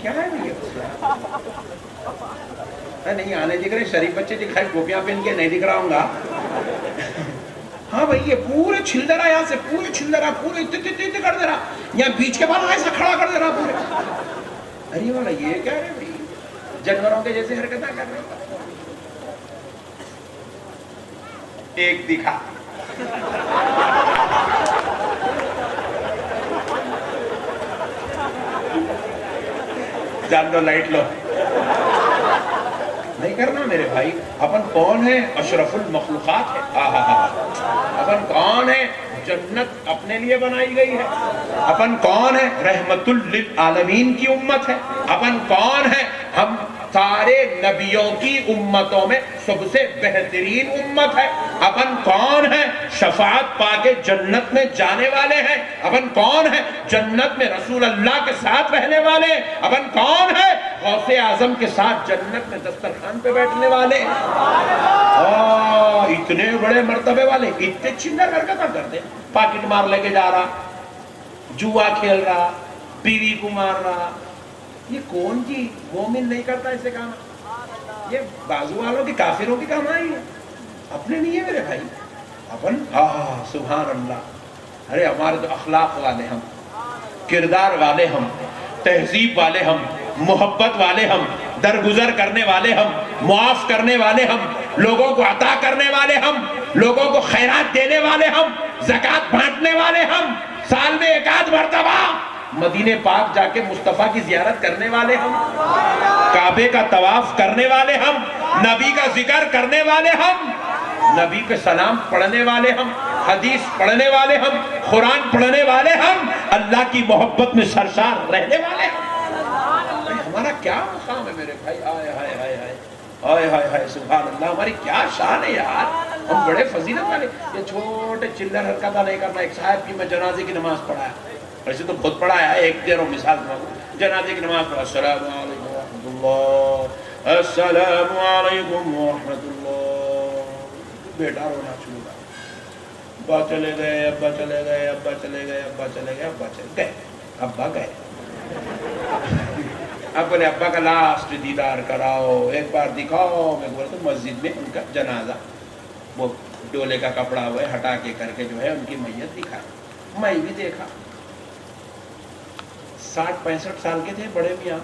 کیا ہے یہ مسئلہ؟ نہیں آنے دکھ رہے شریف بچے دکھائے ٹوپیاں پہن کے نہیں دکھ رہا ہوں گا. ہاں بھائی یہ پورے چھل دے رہا یہاں سے پورے چھل دے رہا پورے اتنے کر دے رہا یہاں بیچ کے بعد ایسا کھڑا کر دے رہا پورے. ارے والا یہ کیا ہے بھائی جانوروں کے جیسے حرکتیں کر رہے. ایک دکھا جان دو لائٹ لو نہیں کرنا میرے بھائی. اپن کون ہے؟ اشرف المخلوقات ہے. اپن کون ہے؟ جنت اپنے لیے بنائی گئی ہے. اپن کون ہے؟ رحمت للعالمین کی امت ہے. اپن کون ہے؟ ہم سارے نبیوں کی امتوں میں سب سے بہترین امت ہے. اپن کون ہے؟ شفاعت پا کے جنت میں جانے والے ہیں. اپن کون ہے؟ جنت میں رسول اللہ کے ساتھ رہنے والے. اپن کون ہے؟ غوث اعظم کے ساتھ جنت میں دسترخوان پہ بیٹھنے والے. اتنے بڑے مرتبے والے اتنے چندر حرکتیں کرتے. پاکٹ مار لے کے جا رہا, جوا کھیل رہا, بیوی کو مار رہا. یہ کون کی مومن نہیں کرتا ایسے کام؟ یہ بازو والوں کی کافروں کی کام آئی ہے, اپنے نہیں ہے میرے بھائی. اپن سبحان اللہ. ارے ہمارے تو اخلاق والے ہم, کردار والے ہم, تہذیب والے ہم, محبت والے ہم, درگزر کرنے والے ہم, معاف کرنے والے ہم, لوگوں کو عطا کرنے والے ہم, لوگوں کو خیرات دینے والے ہم, زکوٰۃ بانٹنے والے ہم, سال میں ایک آدھ مرتبہ مدینے پاک جا کے مصطفیٰ کی زیارت کرنے والے ہم, کعبے کا طواف کرنے والے ہم, نبی کا ذکر کرنے والے ہم, نبی پہ سلام پڑھنے والے ہم, حدیث پڑھنے والے ہم, قرآن پڑھنے والے ہم, اللہ کی محبت میں سرشار رہنے والے ہم. ہمارا کیا مقام ہے میرے بھائی؟ آئے ہائے ہائے ہائے آئے ہائے ہائے سبحان اللہ. ہماری کیا شان ہے یار, ہم بڑے فضیلت والے. یہ چھوٹے چلر حرکتہ نہیں کرنا. ایک صاحب کی میں جنازے کی نماز پڑھایا, ویسے تو خود پڑھایا ہے, ایک دیر و مثال جنازے کی نماز پڑھا. السلام علیکم ورحمۃ اللہ, السلام علیکم ورحمۃ اللہ. بیٹا رونا شروع کر. ابا چلے گئے, ابا چلے گئے, ابا چلے گئے, ابا چلے گئے, ابا چلے گئے, ابا گئے. اب بولے ابا کا لاسٹ دیدار کراؤ, ایک بار دکھاؤ. میں بولتا مسجد میں ان کا جنازہ وہ ڈولے کا کپڑا ہوئے ہٹا کے کر کے جو ہے ان کی میت دکھائی. میں بھی دیکھا. 60-65 سال کے تھے بڑے میاں,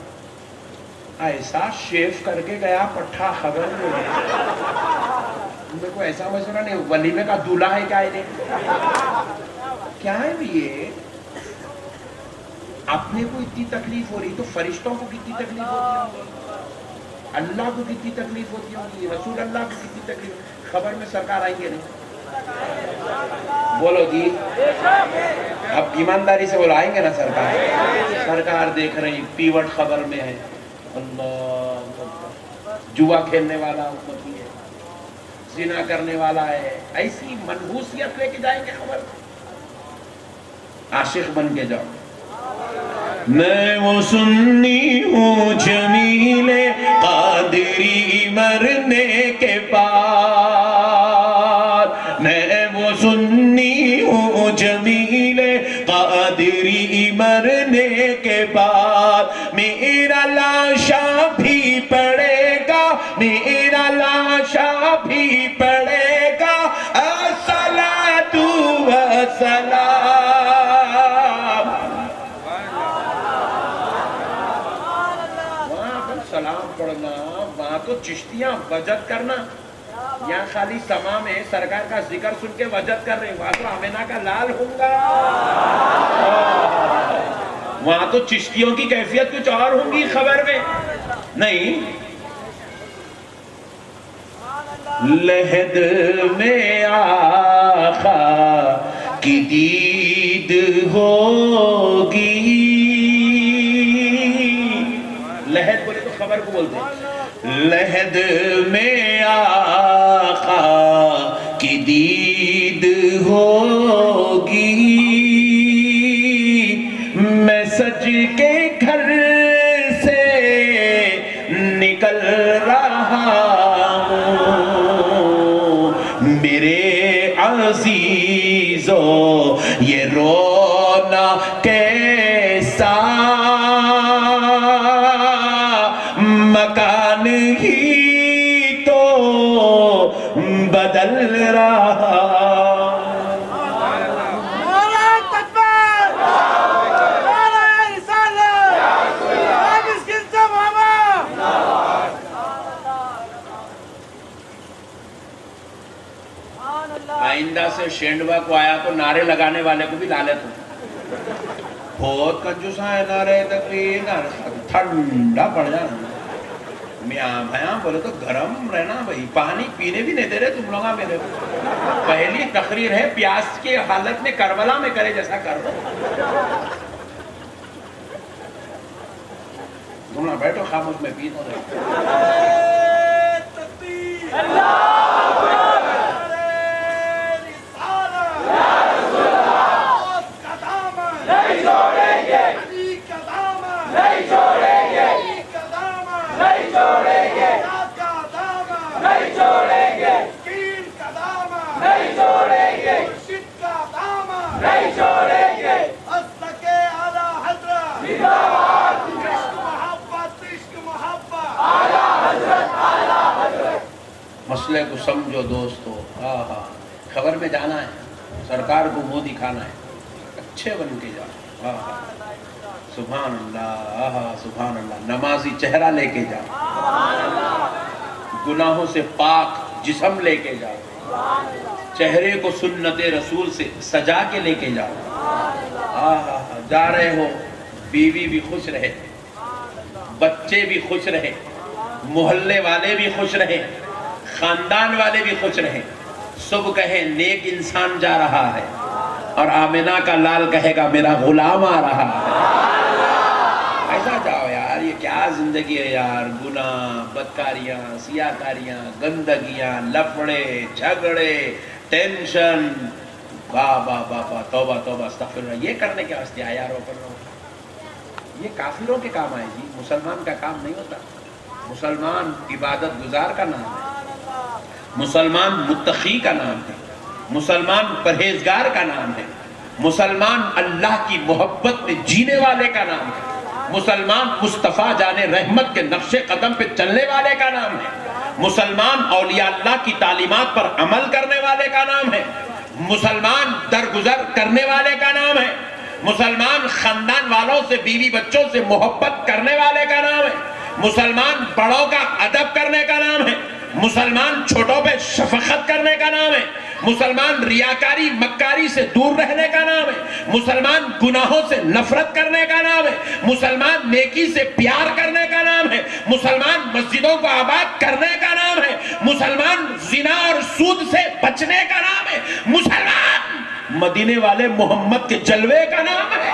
ایسا شیف کر کے گیا پٹھا خبر میں. میرے کو ایسا مشورہ نہیں, ولیمے کا دولہا ہے کیا ہے, کیا ہے یہ؟ اپنے کو اتنی تکلیف ہو رہی تو فرشتوں کو کتنی تکلیف ہوتی ہوگی, اللہ کو کتنی تکلیف ہوتی ہوگی, رسول اللہ کو کتنی تکلیف. خبر میں سرکار آئیں گے نہیں؟ بولو جی, اب ایمانداری سے بولو آئیں گے نا سرکار؟ سرکار دیکھ رہی پیوٹ خبر میں ہے. اللہ جوا کھیلنے والا امتی ہے, زنا کرنے والا ہے, ایسی منحوسیت لے کے جائیں گے خبر. عاشق بن کے جاؤ. میں وہ سنی ہوں جمیل قادری مرنے کے بعد, میں وہ سنی ہوں جمیل قادری مرنے کے بعد. میرا لاشا بھی پڑے گا, میرا لاشا بھی پڑے گا. الصلاۃ والسلام. سلام پڑھنا, وہاں تو چشتیاں وجد کرنا. یہاں خالی سما میں سرکار کا ذکر سن کے وجد کر رہے, وہاں تو آمینہ کا لال ہوں گا. وہاں تو چشتیوں کی کیفیت کچھ اور ہوں گی خبر میں نہیں. لحد میں آقا کی دید ہوگی. لحد بولے تو خبر کو بولتے ہیں. لحد میں آقا کی دید ہوگی. میں سج کے گھر سے نکل رہا ہوں, میرے عزیزو یہ رونا کیسا سے شینڈوا کو آیا تو نعرے لگانے والے کو بھی لالت ہوتی، بہت کنجوسا ہے نعرے تکبیر، ٹھنڈا پڑ جانا میاں بھیاں بولے تو گرم رہنا بھائی، پانی پینے بھی نہیں دے رہے تم لوگا میرے کو۔ پہلی تقریر ہے پیاس کے حالت میں کربلا میں کرے جیسا کر دو، تم نہ بیٹھو خاموش میں پی دو رہے۔ مسئلے کو سمجھو دوستو، خبر میں جانا ہے، سرکار کو منہ دکھانا ہے، اچھے بن کے جاؤ، سبحان اللہ، سبحان اللہ، نمازی چہرہ لے کے جاؤ، گناہوں سے پاک جسم لے کے جاؤ، چہرے کو سنت رسول سے سجا کے لے کے جاؤ، جا رہے ہو بیوی بھی خوش رہے، بچے بھی خوش رہے، محلے والے بھی خوش رہے، خاندان والے بھی خوش رہے، سب کہیں نیک انسان جا رہا ہے، اور آمنہ کا لال کہے گا میرا غلام آ رہا ہے۔ ایسا جاؤ یار، یہ کیا زندگی ہے یار، گناہ، بدکاریاں، سیاکاریاں، گندگیاں، لفڑے، جھگڑے، ٹینشن، با توبہ توبہ استغفر اللہ، یہ کرنے کے واسطے آیا رو کر رہا ہوں۔ یہ کافروں کے کام آئے جی، مسلمان کا کام نہیں ہوتا۔ مسلمان عبادت گزار کا نام ہے، مسلمان متقی کا نام ہے، مسلمان پرہیزگار کا نام ہے، مسلمان اللہ کی محبت میں جینے والے کا نام ہے، مسلمان مصطفیٰ جان رحمت کے نقش قدم پہ چلنے والے کا نام ہے، مسلمان اولیاء اللہ کی تعلیمات پر عمل کرنے والے کا نام ہے، مسلمان درگزر کرنے والے کا نام ہے، مسلمان خاندان والوں سے، بیوی بچوں سے محبت کرنے والے کا نام ہے، مسلمان بڑوں کا ادب کرنے کا نام ہے، مسلمان چھوٹوں پہ شفقت کرنے کا نام ہے، مسلمان ریاکاری مکاری سے دور رہنے کا نام ہے، مسلمان گناہوں سے نفرت کرنے کا نام ہے، مسلمان نیکی سے پیار کرنے کا نام ہے، مسلمان مسجدوں کو آباد کرنے کا نام ہے، مسلمان زنا اور سود سے بچنے کا نام ہے، مسلمان مدینے والے محمد کے جلوے کا نام ہے،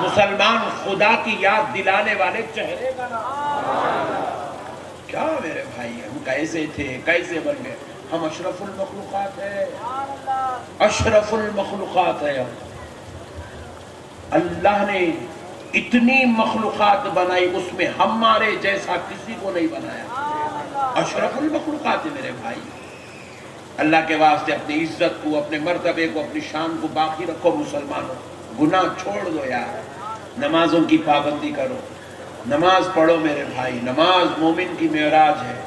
مسلمان خدا کی یاد دلانے والے چہرے کا نام۔ کیا میرے بھائی، ہم کیسے تھے، کیسے بن گئے؟ ہم اشرف المخلوقات ہیں، اشرف المخلوقات ہیں۔ اللہ نے اتنی مخلوقات بنائی، اس میں ہمارے جیسا کسی کو نہیں بنایا، اشرف المخلوقات ہے میرے بھائی۔ اللہ کے واسطے اپنی عزت کو، اپنے مرتبے کو، اپنی شان کو باقی رکھو مسلمانوں، گناہ چھوڑ دو یار، نمازوں کی پابندی کرو، نماز پڑھو میرے بھائی، نماز مومن کی معراج ہے۔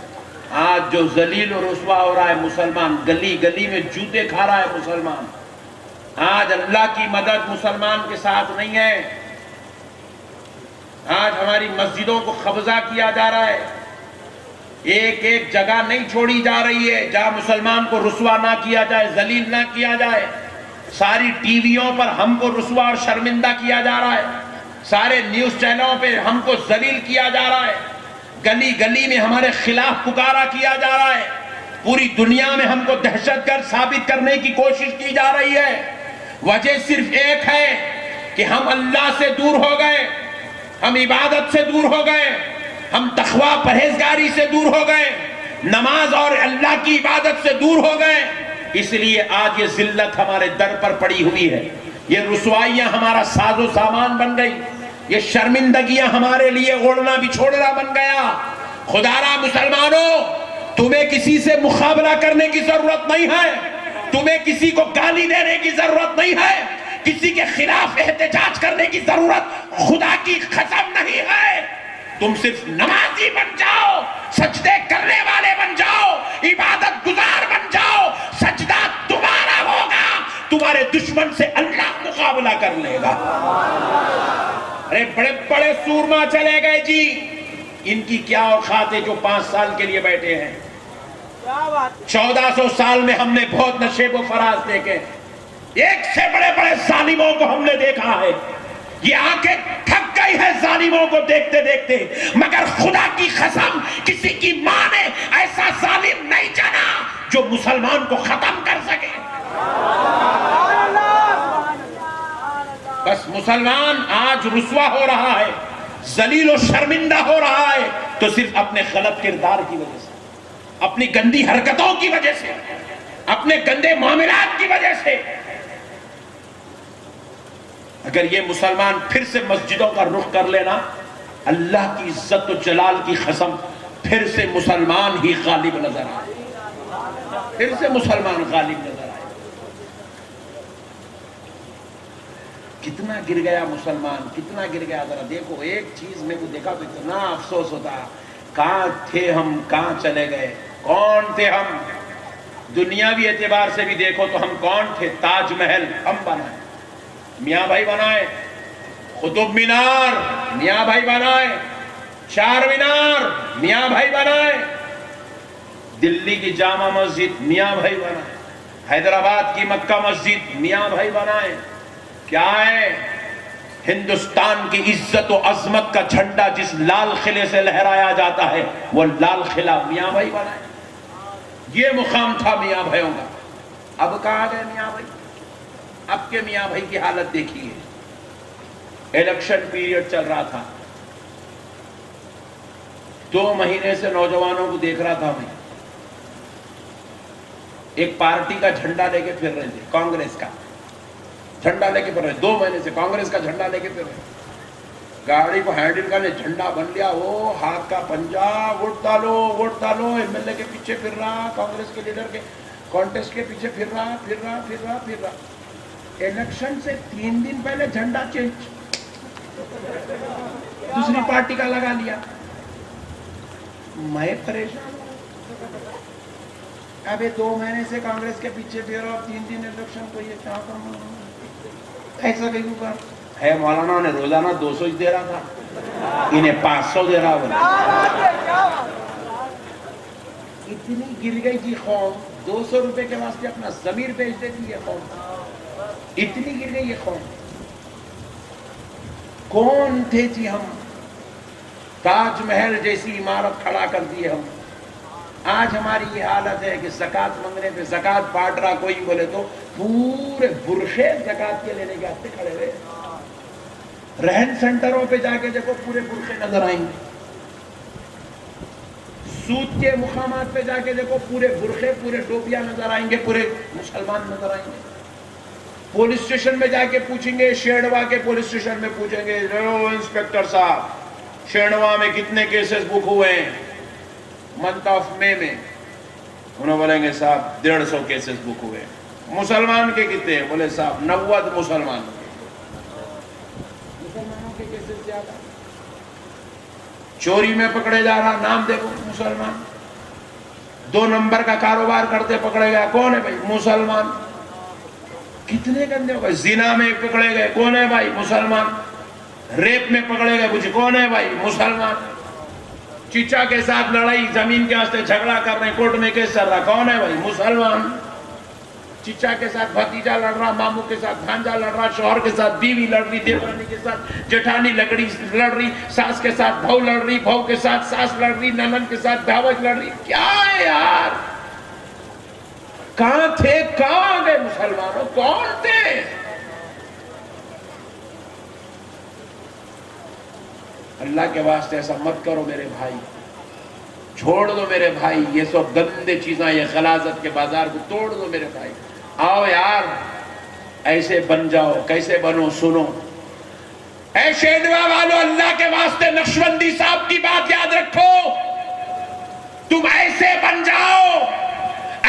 آج جو ذلیل و رسوا ہو رہا ہے مسلمان، گلی گلی میں جوتے کھا رہا ہے مسلمان، آج اللہ کی مدد مسلمان کے ساتھ نہیں ہے۔ آج ہماری مسجدوں کو قبضہ کیا جا رہا ہے، ایک ایک جگہ نہیں چھوڑی جا رہی ہے جہاں مسلمان کو رسوا نہ کیا جائے، ذلیل نہ کیا جائے۔ ساری ٹی ویوں پر ہم کو رسوا اور شرمندہ کیا جا رہا ہے، سارے نیوز چینلوں پہ ہم کو ذلیل کیا جا رہا ہے، گلی گلی میں ہمارے خلاف پکارا کیا جا رہا ہے، پوری دنیا میں ہم کو دہشت گرد ثابت کرنے کی کوشش کی جا رہی ہے۔ وجہ صرف ایک ہے کہ ہم اللہ سے دور ہو گئے، ہم عبادت سے دور ہو گئے، ہم تقوی پرہیزگاری سے دور ہو گئے، نماز اور اللہ کی عبادت سے دور ہو گئے، اس لیے آج یہ ذلت ہمارے در پر پڑی ہوئی ہے، یہ رسوائیاں ہمارا ساز و سامان بن گئی، یہ شرمندگیاں ہمارے لیے اوڑھنا بچھوڑنا بن گیا۔ خدا را مسلمانوں، تمہیں کسی سے مقابلہ کرنے کی ضرورت نہیں ہے، تمہیں کسی کو گالی دینے کی ضرورت نہیں ہے، کسی کے خلاف احتجاج کرنے کی ضرورت خدا کی قسم نہیں ہے۔ تم صرف نمازی بن جاؤ، سجدے کرنے والے بن جاؤ، عبادت گزار بن جاؤ، سجدہ تمہارا ہوگا، تمہارے دشمن سے اللہ مقابلہ کر لے گا۔ ارے بڑے بڑے سورما چلے گئے جی، ان کی کیا اوقات ہے جو 5 سال کے لیے بیٹھے ہیں؟ 1400 سال میں ہم نے بہت نشیب و فراز دیکھے، ایک سے بڑے بڑے ظالموں کو ہم نے دیکھا ہے، یہ آنکھیں تھک گئی ہے ظالموں کو دیکھتے دیکھتے، مگر خدا کی قسم کسی کی ماں نے ایسا ظالم نہیں جانا جو مسلمان کو ختم کر سکے۔ بس مسلمان آج رسوا ہو رہا ہے، ذلیل و شرمندہ ہو رہا ہے، تو صرف اپنے غلط کردار کی وجہ سے، اپنی گندی حرکتوں کی وجہ سے، اپنے گندے معاملات کی وجہ سے۔ اگر یہ مسلمان پھر سے مسجدوں کا رخ کر لینا، اللہ کی عزت و جلال کی قسم پھر سے مسلمان ہی غالب نظر آئے، پھر سے مسلمان غالب نظر آئے۔ کتنا گر گیا مسلمان، کتنا گر گیا، ذرا دیکھو، ایک چیز میں کو دیکھا تو اتنا افسوس ہوتا، کہاں تھے ہم، کہاں چلے گئے، کون تھے ہم؟ دنیاوی اعتبار سے بھی دیکھو تو ہم کون تھے؟ تاج محل ہم بنائے، میاں بھائی بنائے، قطب مینار میاں بھائی بنائے، چار مینار میاں بھائی بنائے، دلی کی جامع مسجد میاں بھائی بنائے، حیدرآباد کی مکہ مسجد میاں بھائی بنائے۔ کیا ہے؟ ہندوستان کی عزت و عظمت کا جھنڈا جس لال قلعے سے لہرایا جاتا ہے، وہ لال قلعہ میاں بھائی بنائے۔ یہ مقام تھا میاں بھائیوں کا۔ اب کہاں گئے میاں بھائی؟ اب کے میاں بھائی کی حالت دیکھیے، الیکشن پیریڈ چل رہا تھا، 2 مہینے سے نوجوانوں کو دیکھ رہا تھا میں، ایک پارٹی کا جھنڈا لے کے پھر رہے تھے، کانگریس کا جھنڈا لے کے پھر رہے، 2 مہینے سے کانگریس کا جھنڈا لے کے پھر رہے، گاڑی کو ہینڈل کرنے جھنڈا بن لیا، وہ ہاتھ کا پنجا، ووٹ ڈالو ووٹ ڈالو، ایم ایل اے کے پیچھے پھر رہا، کانگریس کے لیڈر کے کانٹیسٹ کے پیچھے پھر رہا۔ الیکشن سے 3 دن پہلے جھنڈا چینج، دوسری پارٹی کا لگا لیا۔ میں پریشان ہوں، ابھی 2 مہینے سے کانگریس کے پیچھے پھر اور 3 دن الیکشن کو، یہ کیا کرنا ایسا کہیں پر ہے؟ مولانا نے روزانہ 200 ہی دے رہا تھا، انہیں 500 دے رہا بنا۔ اتنی گر گئی تھی قوم، 200 روپے کے واسطے اپنا ضمیر بیچ دیتی ہے قوم، اتنی گر گئی یہ قوم۔ کون تھے جی ہم؟ تاج محل جیسی عمارت کھڑا کر دی ہم، آج ہماری یہ حالت ہے کہ زکوٰۃ مانگنے پہ زکوٰۃ بانٹ رہا کوئی بولے تو پورے برقعے زکوٰۃ کے لینے کے واسطے کھڑے ہوئے، رہن سینٹروں پہ جا کے دیکھو پورے برقعے نظر آئیں گے، سود کے مقامات پہ جا کے دیکھو پورے برقعے، پورے ٹوپیاں نظر آئیں گے، پورے مسلمان نظر آئیں گے۔ پولیس اسٹیشن میں جا کے پوچھیں گے، شیرڈوا کے پولیس اسٹیشن میں پوچھیں گے، انسپیکٹر صاحب شیرڈوا میں کتنے کیسز بک ہوئے ہیں منتھ آف مے میں؟ انہوں بولیں گے صاحب 150 کیسز بک ہوئے ہیں۔ مسلمان کے کتنے ہیں؟ بولے صاحب 90 مسلمان، مسلمانوں کے کیسز زیادہ۔ چوری میں پکڑے جا رہا، نام دیکھو مسلمان، 2 نمبر کا کاروبار کرتے پکڑے گیا، کون ہے بھائی؟ مسلمان۔ کتنے گندے ہو گئے، زنا میں پکڑے گئے، کون ہے بھائی؟ مسلمان۔ ریپ میں پکڑے گئے، کچھ کون ہے بھائی؟ مسلمان۔ چچا کے ساتھ لڑائی، زمین کے واسطے جھگڑا کر رہے ہیں، کورٹ میں کیس چل رہا، کون ہے بھائی؟ مسلمان۔ چچا کے ساتھ بھتیجا لڑ رہا، ماموں کے ساتھ بھانجا لڑ رہا، شوہر کے ساتھ بیوی لڑ رہی، دیورانی کے ساتھ جٹھانی لڑ رہی، ساس کے ساتھ بہو لڑ رہی، بہو کے ساتھ ساس لڑ رہی، ننند کے ساتھ بھاوج لڑ رہی۔ کیا ہے یار؟ کہاں تھے؟ کہاں گئے مسلمانوں؟ کون تھے؟ اللہ کے واسطے ایسا مت کرو میرے بھائی، چھوڑ دو میرے بھائی، یہ سب گندے چیزاں، یہ غلاظت کے بازار کو توڑ دو میرے بھائی۔ آؤ یار ایسے بن جاؤ، کیسے بنو سنو، اے شیڈوا والو، اللہ کے واسطے نقشبندی صاحب کی بات یاد رکھو، تم ایسے بن جاؤ،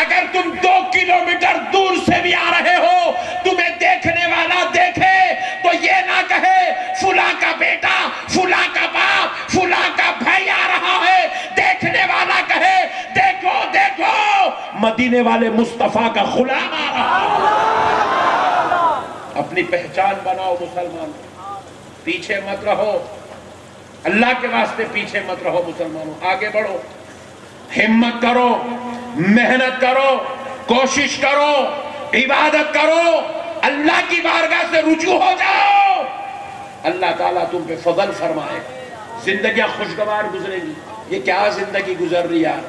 اگر تم 2 کلومیٹر دور سے بھی آ رہے ہو، تمہیں دیکھنے والا دیکھے تو یہ نہ کہے فلاں کا بیٹا، فلاں کا باپ، فلاں کا بھائی آ رہا ہے، دیکھنے والا کہے دیکھو دیکھو مدینے والے مصطفیٰ کا غلام آ رہا ہے۔ اپنی پہچان بناؤ مسلمان، پیچھے مت رہو، اللہ کے واسطے پیچھے مت رہو مسلمانوں، آگے بڑھو، ہمت کرو، محنت کرو، کوشش کرو، عبادت کرو، اللہ کی بارگاہ سے رجوع ہو جاؤ، اللہ تعالیٰ تم پہ فضل فرمائے، زندگیاں خوشگوار گزرے گی۔ یہ کیا زندگی گزر رہی ہے؟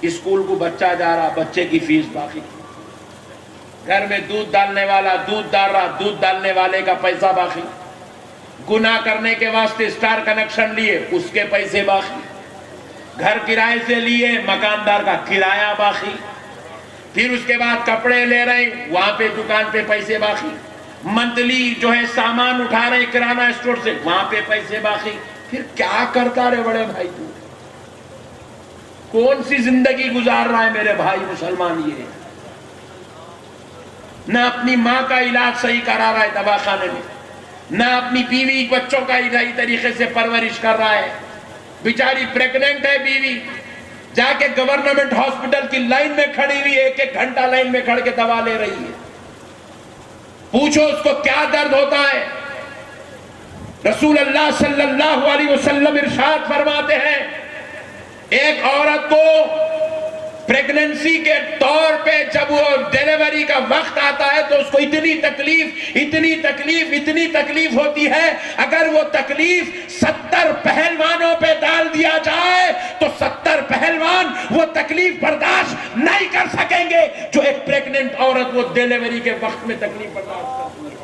اسکول کو بچہ جا رہا، بچے کی فیس باقی، گھر میں دودھ ڈالنے والا دودھ ڈال رہا، دودھ ڈالنے والے کا پیسہ باقی، گناہ کرنے کے واسطے اسٹار کنیکشن لیے، اس کے پیسے باقی، گھر کرائے سے لیے، مکاندار کا کرایہ باقی، پھر اس کے بعد کپڑے لے رہے وہاں پہ دکان پہ پیسے باقی، منتلی جو ہے سامان اٹھا رہے کرانہ اسٹور سے وہاں پہ پیسے باقی۔ پھر کیا کرتا رہے بڑے بھائی؟ تو کون سی زندگی گزار رہا ہے میرے بھائی مسلمان؟ یہ نہ اپنی ماں کا علاج صحیح کرا رہا ہے دواخانے میں، نہ اپنی بیوی بچوں کا صحیح طریقے سے پرورش کر رہا ہے، بیچاری پریگننٹ ہے بیوی، جا کے گورنمنٹ ہاسپٹل کی لائن میں کھڑی ہوئی، ایک ایک گھنٹہ لائن میں کھڑ کے دوا لے رہی ہے، پوچھو اس کو کیا درد ہوتا ہے؟ رسول اللہ صلی اللہ علیہ وسلم ارشاد فرماتے ہیں ایک عورت کو پریگننسی کے طور پہ جب وہ ڈیلیوری کا وقت آتا ہے تو اس کو اتنی تکلیف ہوتی ہے، اگر وہ تکلیف 70 پہلوانوں پہ ڈال دیا جائے تو 70 پہلوان وہ تکلیف برداشت نہیں کر سکیں گے جو ایک پریگننٹ عورت وہ ڈیلیوری کے وقت میں تکلیف برداشت کرتی ہے۔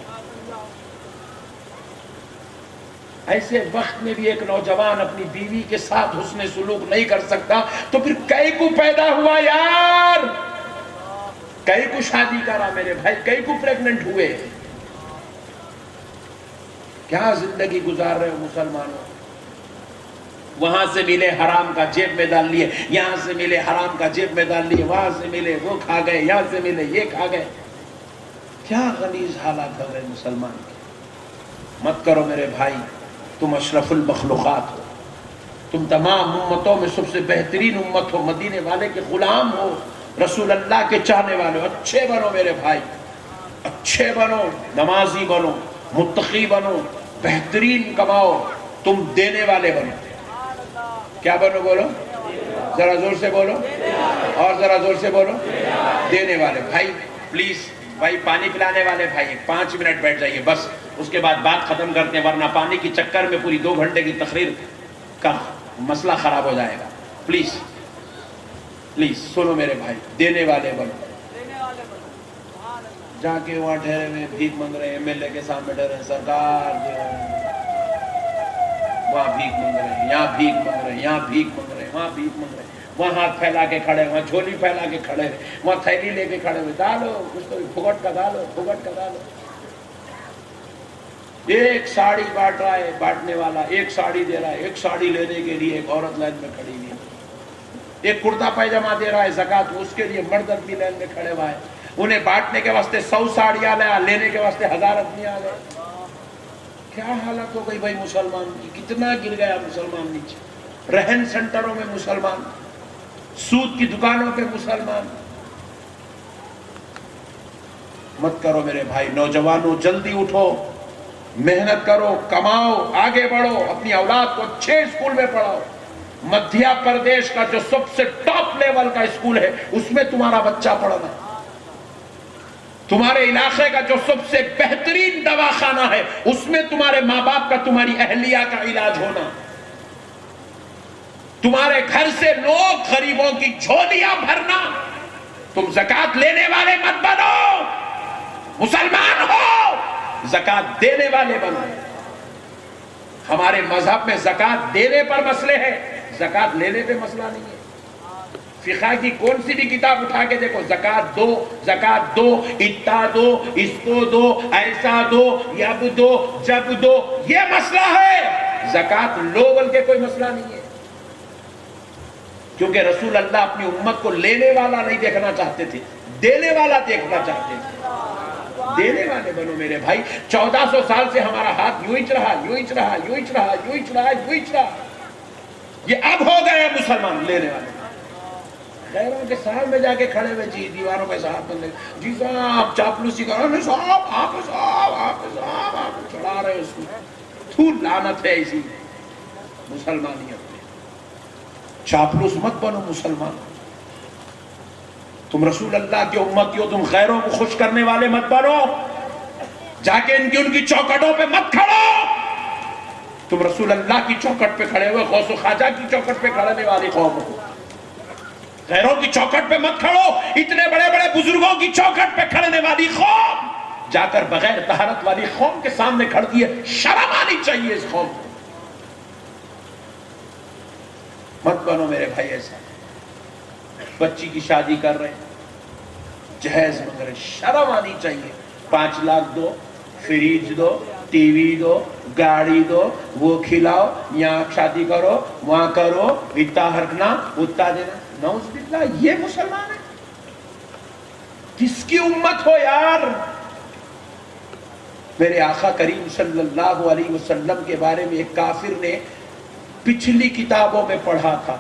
ایسے وقت میں بھی ایک نوجوان اپنی بیوی کے ساتھ حسن سلوک نہیں کر سکتا تو پھر کئی کو پیدا ہوا یار، کئی کو شادی کرا میرے بھائی، کئی کو پریگننٹ ہوئے۔ کیا زندگی گزار رہے ہو مسلمانوں؟ وہاں سے ملے حرام کا جیب میں ڈال لیے، یہاں سے ملے حرام کا جیب میں ڈال لیے، وہاں سے ملے وہ کھا گئے، یہاں سے ملے یہ کھا گئے۔ کیا غلیظ حالات ہو رہے مسلمان کے۔ مت کرو میرے بھائی، تم اشرف المخلوقات ہو، تم تمام امتوں میں سب سے بہترین امت ہو، مدینے والے کے غلام ہو، رسول اللہ کے چاہنے والے ہو۔ اچھے بنو میرے بھائی، اچھے بنو، نمازی بنو، متقی بنو، بہترین کماؤ، تم دینے والے بنو۔ کیا بنو؟ بولو ذرا زور سے بولو، اور ذرا زور سے بولو، دینے والے۔ بھائی پلیز، بھائی پانی پلانے والے بھائی 5 منٹ بیٹھ جائیے بس، اس کے بعد بات ختم کرتے ہیں، ورنہ پانی کی چکر میں پوری 2 گھنٹے کی تقریر کا مسئلہ خراب ہو جائے گا۔ پلیز پلیز سنو میرے بھائی، دینے والے بنو۔ جا کے وہاں ٹھہرے ہوئے بھیک مانگ رہے ہیں، ایم ایل اے کے سامنے ٹھہرے ہیں، سرکار وہاں بھیک مانگ رہے ہیں، یہاں بھیک مانگ رہے ہیں، یہاں بھیک مانگ رہے ہیں، وہاں بھیک مانگ رہے ہیں، وہاں ہاتھ پھیلا کے کھڑے، وہاں جھولی پھیلا کے کھڑے، وہاں تھیلی لے کے کھڑے ہوئے، ڈالو کچھ تو پھگٹ کا ڈالو، پھگٹ کا ڈالو۔ ایک ساڑی بانٹ رہا ہے بانٹنے والا، ایک ساڑی دے رہا ہے، ایک ساڑی لینے کے لیے ایک عورت لائن میں کھڑی ہوئی ہے، ایک کرتا پائجامہ دے رہا ہے زکوٰۃ، اس کے لیے مرد بھی لائن میں کھڑے ہوا ہے، انہیں بانٹنے کے واسطے 100 ساڑیاں لیا، لینے کے واسطے 1000 آدمی آ گئے۔ کیا حالت ہو گئی بھائی مسلمان کی، کتنا گر گیا مسلمان نیچے، رہن سینٹروں میں مسلمان، سود کی دکانوں پہ مسلمان۔ مت کرو میرے بھائی، نوجوانوں جلدی اٹھو، محنت کرو، کماؤ، آگے بڑھو، اپنی اولاد کو اچھے اسکول میں پڑھاؤ۔ مدھیہ پردیش کا جو سب سے ٹاپ لیول کا اسکول ہے اس میں تمہارا بچہ پڑھنا، تمہارے علاقے کا جو سب سے بہترین دواخانہ ہے اس میں تمہارے ماں باپ کا، تمہاری اہلیہ کا علاج ہونا، تمہارے گھر سے لوگ غریبوں کی جھولیاں بھرنا۔ تم زکوٰۃ لینے والے مت بنو، مسلمان ہو زکوٰۃ دینے والے بنو۔ ہمارے مذہب میں زکوٰۃ دینے پر مسئلے ہیں، زکوٰۃ لینے پہ مسئلہ نہیں ہے۔ فقہ کی کون سی بھی کتاب اٹھا کے دیکھو، زکوٰۃ دو، زکوٰۃ دو، اتا دو، اس کو دو، ایسا دو، یب دو، جب دو، یہ مسئلہ ہے۔ زکوٰۃ لو بول کے کوئی مسئلہ نہیں ہے، کیونکہ رسول اللہ اپنی امت کو لینے والا نہیں دیکھنا چاہتے تھے، دینے والا دیکھنا چاہتے تھے۔ دینے والے بنو میرے بھائی۔ 1400 سال سے ہمارا ہاتھ یوں ہی رہا، یوں ہی رہا، یوں ہی رہا، یوں ہی رہا، یوں ہی رہا، یہ اب ہو گئے مسلمان لینے والے۔ غیروں کے سامنے جا کے کھڑے ہوئے، جی دیواروں کے ساتھ بندے، جی صاحب چاپلوسی کر رہے، صاحب آپ صاحب آپ صاحب آپ چڑھا رہے اس کو۔ تو لعنت ہے اسی مسلمانیت میں۔ چاپلوس مت بنو مسلمان، تم رسول اللہ کی امتی ہو، تم غیروں کو خوش کرنے والے مت بنو، جا کے ان کی چوکٹوں پہ مت کھڑو۔ تم رسول اللہ کی چوکٹ پہ کھڑے ہوئے غوث و خواجہ کی چوکٹ پہ کھڑنے والی قوم ہو، غیروں کی چوکٹ پہ مت کھڑو، اتنے بڑے بڑے بزرگوں کی چوکٹ پہ کھڑنے والی قوم جا کر بغیر طہارت والی قوم کے سامنے کھڑتی ہے، شرم آنی چاہیے اس قوم کو۔ مت بنو میرے بھائی ایسا، بچی کی شادی کر رہے ہیں، جہیز مانگ رہے، شرم آنی چاہیے۔ 5 لاکھ دو، فریج دو، ٹی وی دو، گاڑی دو، وہ کھلاؤ، یہاں شادی کرو، وہاں کرو، اتنا ہرکنا اتنا دینا، نعوذ باللہ، یہ مسلمان ہے؟ کس کی امت ہو یار؟ میرے آقا کریم صلی اللہ علیہ وسلم کے بارے میں ایک کافر نے پچھلی کتابوں میں پڑھا تھا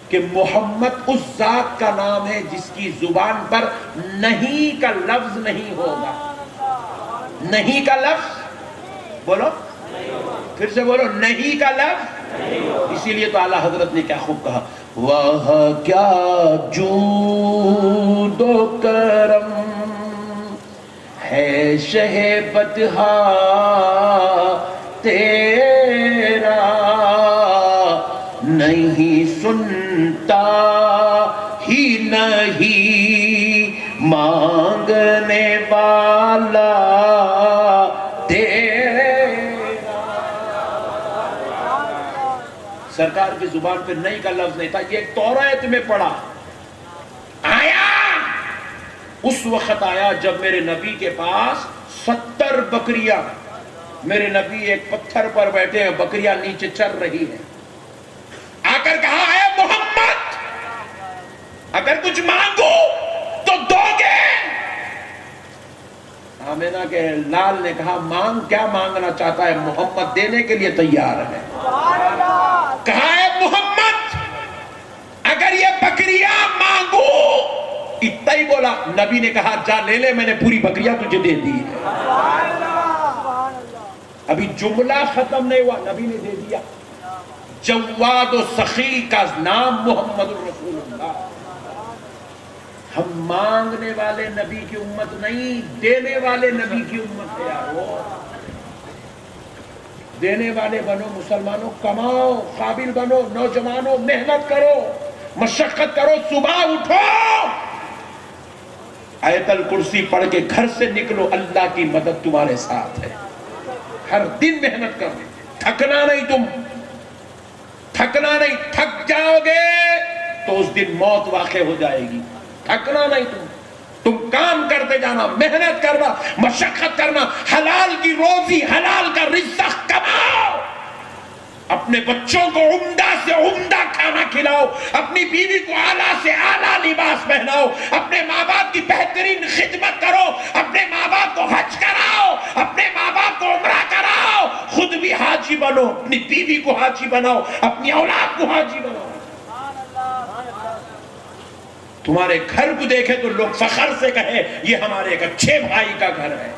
کہ محمد اس ذات کا نام ہے جس کی زبان پر نہیں کا لفظ نہیں ہوگا۔ نہیں کا لفظ بولو، پھر سے بولو، نہیں کا لفظ۔ اسی لیے تو اعلیٰ حضرت نے کیا خوب کہا، واہ کیا جود و کرم ہے شہ بدہا تیرا، نہیں سنتا ہی نہیں مانگنے والا تیرا۔ سرکار کی زبان پہ نہیں کا لفظ نہیں تھا، یہ ایک توریت میں پڑھا آیا، اس وقت آیا جب میرے نبی کے پاس 70 بکریاں، میرے نبی ایک پتھر پر بیٹھے ہیں، بکریاں نیچے چر رہی ہیں، آ کر کہا اے محمد اگر کچھ مانگو تو دو گے؟ آمینہ کے لال نے کہا مانگ، کیا مانگنا چاہتا ہے؟ محمد دینے کے لیے تیار ہے۔ کہا اے محمد اگر یہ بکریاں مانگو، اتنا ہی بولا، نبی نے کہا جا لے لے، میں نے پوری بکریاں تجھے دے دی ہے۔ ابھی جملہ ختم نہیں ہوا، نبی نے دے دیا۔ جواد و سخی کا نام محمد الرسول اللہ۔ ہم مانگنے والے نبی کی امت نہیں، دینے والے نبی کی امت ہے یارو۔ دینے والے بنو مسلمانوں، کماؤ، قابل بنو، نوجوانوں محنت کرو، مشقت کرو، صبح اٹھو، آیت الکرسی پڑھ کے گھر سے نکلو، اللہ کی مدد تمہارے ساتھ ہے۔ ہر دن محنت کرو، تھکنا نہیں، تم تھکنا نہیں، تھک جاؤ گے تو اس دن موت واقع ہو جائے گی۔ تھکنا نہیں، تم کام کرتے جانا، محنت کرنا، مشقت کرنا، حلال کی روزی، حلال کا رزق کماؤ، اپنے بچوں کو عمدہ سے عمدہ کھانا کھلاؤ، اپنی بیوی کو اعلیٰ سے اعلیٰ لباس پہناؤ، اپنے ماں باپ کی بہترین خدمت کرو، اپنے ماں باپ کو حج کراؤ، اپنے ماں باپ کو عمرہ کراؤ، خود بھی حاجی بنو، اپنی بیوی کو حاجی بناؤ، اپنی اولاد کو حاجی بناؤ۔ تمہارے گھر کو دیکھے تو لوگ فخر سے کہے یہ ہمارے ایک اچھے بھائی کا گھر ہے۔